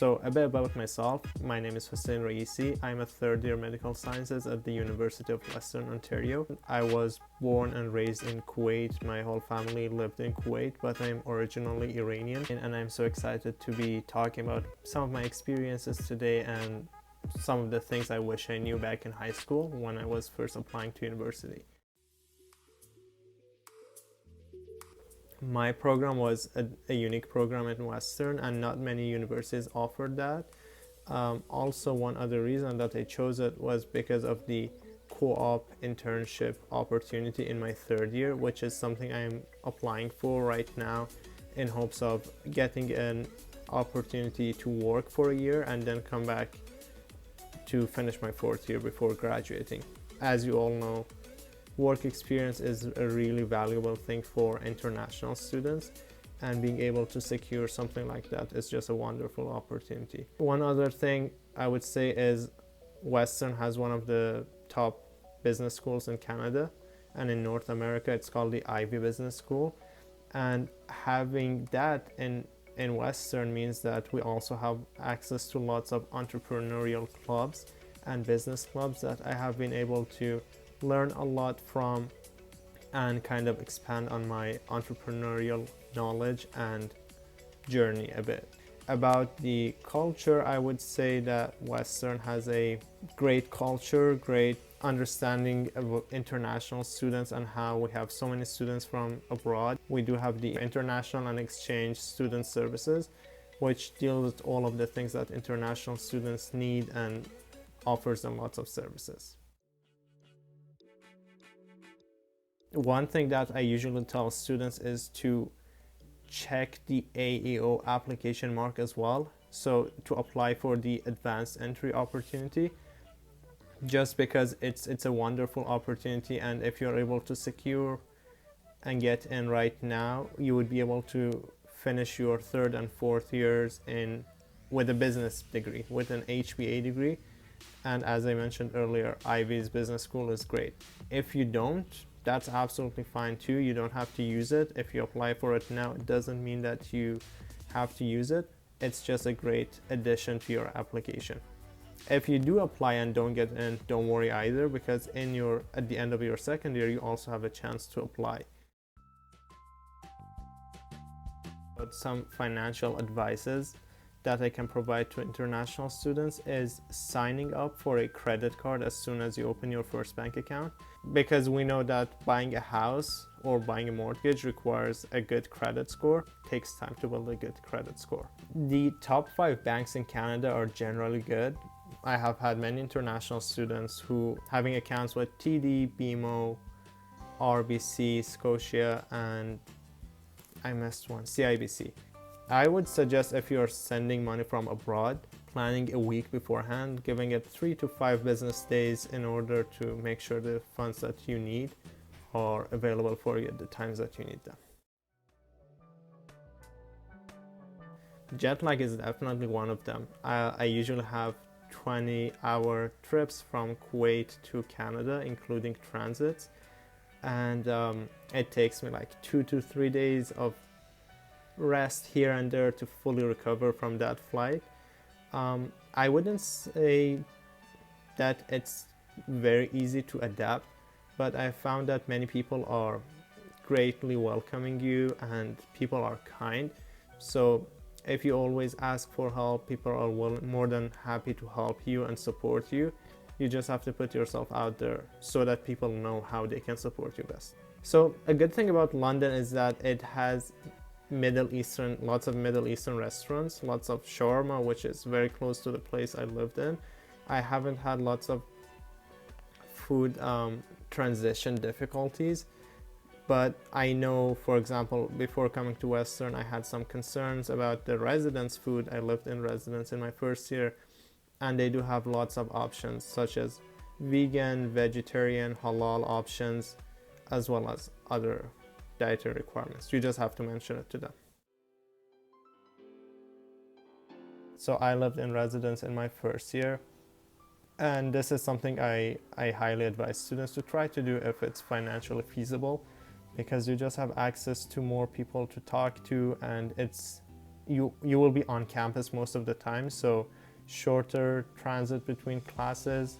So a bit about myself. My name is Hossein Raeisi. I'm a third year medical sciences at the University of Western Ontario. I was born and raised in Kuwait. My whole family lived in Kuwait, but I'm originally Iranian, and I'm so excited to be talking about some of my experiences today and some of the things I wish I knew back in high school when I was first applying to university. My program was a unique program at Western, and not many universities offered that. Also, one other reason that I chose it was because of the co-op internship opportunity in my third year, which is something I'm applying for right now in hopes of getting an opportunity to work for a year and then come back to finish my fourth year before graduating. As you all know, work experience is a really valuable thing for international students, and being able to secure something like that is just a wonderful opportunity. One other thing I would say is Western has one of the top business schools in Canada, and in North America it's called the Ivy Business School. And having that in Western means that we also have access to lots of entrepreneurial clubs and business clubs that I have been able to learn a lot from and kind of expand on my entrepreneurial knowledge and journey a bit. About the culture, I would say that Western has a great culture, great understanding of international students and how we have so many students from abroad. We do have the international and exchange student services, which deals with all of the things that international students need and offers them lots of services. One thing that I usually tell students is to check the AEO application mark as well. So to apply for the advanced entry opportunity, just because it's a wonderful opportunity, and if you're able to secure and get in right now, you would be able to finish your third and fourth years with a business degree, with an HBA degree. And as I mentioned earlier, Ivy's business school is great. If you don't, that's absolutely fine too. You don't have to use it. If you apply for it now, it doesn't mean that you have to use it. It's just a great addition to your application. If you do apply and don't get in, don't worry either, because at the end of your second year, you also have a chance to apply. But some financial advices that I can provide to international students is signing up for a credit card as soon as you open your first bank account, because we know that buying a house or buying a mortgage requires a good credit score. It takes time to build a good credit score. The top 5 banks in Canada are generally good. I have had many international students who having accounts with TD, BMO, RBC, Scotia, and I missed one, CIBC. I would suggest, if you're sending money from abroad, planning a week beforehand, giving it 3 to 5 business days in order to make sure the funds that you need are available for you at the times that you need them. Jet lag is definitely one of them. I usually have 20-hour trips from Kuwait to Canada, including transits, and it takes me like 2 to 3 days of rest here and there to fully recover from that flight. I wouldn't say that it's very easy to adapt, but I found that many people are greatly welcoming you and people are kind. So if you always ask for help, people are more than happy to help you and support you. You just have to put yourself out there so that people know how they can support you best. So a good thing about London is that it has lots of Middle Eastern restaurants, lots of shawarma, which is very close to the place I lived in. I haven't had lots of food transition difficulties, but I know, for example, before coming to Western, I had some concerns about the residence food. I lived in residence in my first year, and they do have lots of options such as vegan, vegetarian, halal options, as well as other dietary requirements. You just have to mention it to them. So I lived in residence in my first year, and this is something I highly advise students to try to do if it's financially feasible, because you just have access to more people to talk to, and it's you will be on campus most of the time, so shorter transit between classes.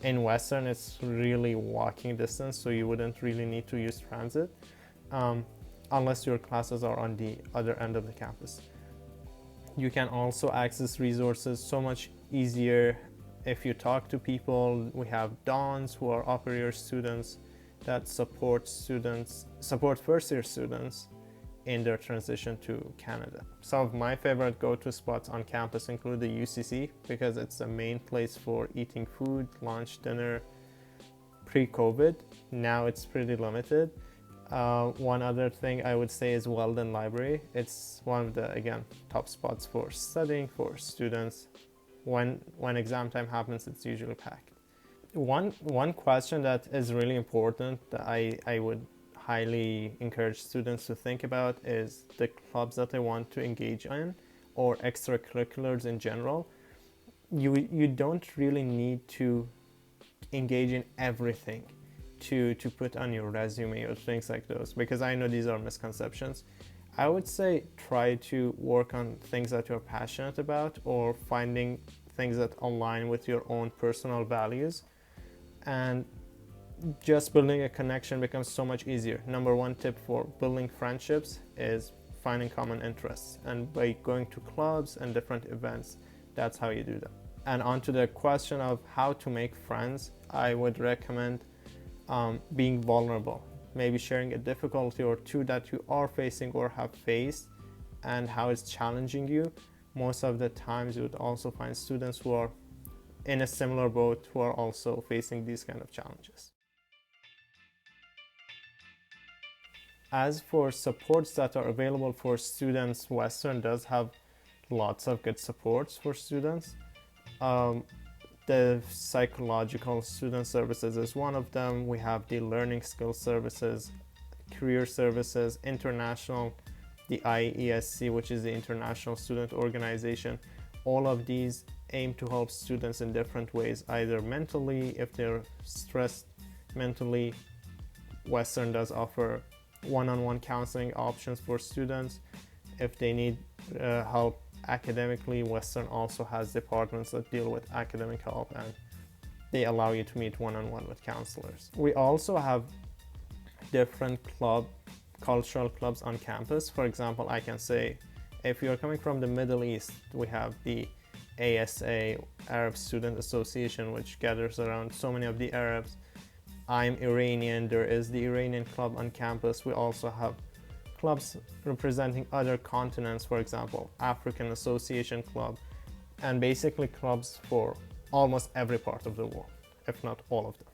In Western, it's really walking distance, so you wouldn't really need to use transit um, unless your classes are on the other end of the campus. You can also access resources so much easier if you talk to people. We have dons who are upper year students that support first year students in their transition to Canada. Some of my favorite go-to spots on campus include the UCC because it's the main place for eating food, lunch, dinner. Pre-COVID, now it's pretty limited. One other thing I would say is Weldon Library. It's one of the, again, top spots for studying for students. When exam time happens, it's usually packed. One question that is really important that I would highly encourage students to think about is the clubs that they want to engage in or extracurriculars in general. You don't really need to engage in everything to put on your resume or things like those, because I know these are misconceptions. I would say try to work on things that you're passionate about or finding things that align with your own personal values, and just building a connection becomes so much easier. Number one tip for building friendships is finding common interests, and by going to clubs and different events, that's how you do that. And onto the question of how to make friends, I would recommend being vulnerable, maybe sharing a difficulty or two that you are facing or have faced and how it's challenging you. Most of the times you would also find students who are in a similar boat who are also facing these kind of challenges. As for supports that are available for students, Western does have lots of good supports for students. The psychological student services is one of them. We have the learning skills services, career services, international, the IESC, which is the International Student Organization. All of these aim to help students in different ways, either mentally, if they're stressed mentally. Western does offer one-on-one counseling options for students. If they need help academically, Western also has departments that deal with academic help, and they allow you to meet one-on-one with counselors. We also have different cultural clubs on campus. For example, I can say if you're coming from the Middle East, we have the ASA, Arab Student Association, which gathers around so many of the Arabs. I'm Iranian, there is the Iranian club on campus. We also have clubs representing other continents, for example, African Association Club, and basically clubs for almost every part of the world, if not all of them.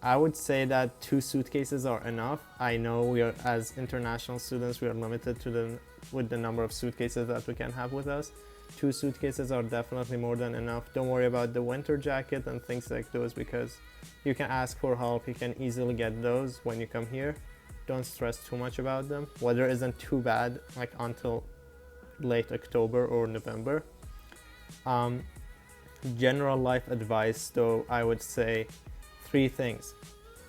I would say that 2 suitcases are enough. I know we are, as international students, we are limited with the number of suitcases that we can have with us. 2 suitcases are definitely more than enough. Don't worry about the winter jacket and things like those, because you can ask for help. You can easily get those when you come here. Don't stress too much about them. Weather isn't too bad like until late October or November. General life advice though, I would say 3 things.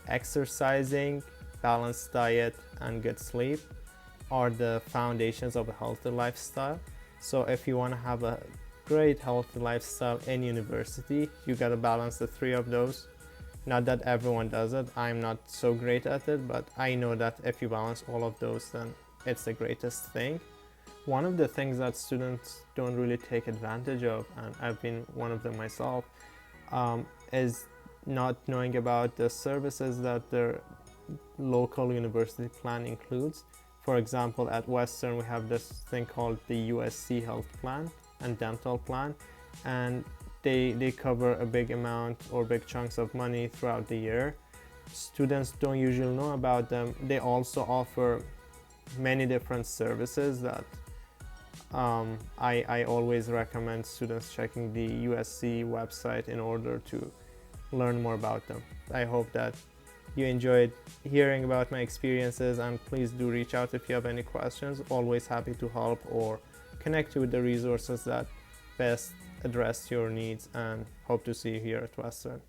Exercising, balanced diet, and good sleep are the foundations of a healthy lifestyle. So if you want to have a great healthy lifestyle in university, you got to balance the 3 of those. Not that everyone does it. I'm not so great at it, but I know that if you balance all of those, then it's the greatest thing. One of the things that students don't really take advantage of, and I've been one of them myself, is not knowing about the services that their local university plan includes. For example, at Western, we have this thing called the USC Health Plan and Dental Plan, and they cover a big amount or big chunks of money throughout the year. Students don't usually know about them. They also offer many different services that I always recommend students checking the USC website in order to learn more about them. I hope that you enjoyed hearing about my experiences, and please do reach out if you have any questions. Always happy to help or connect you with the resources that best address your needs, and hope to see you here at Western.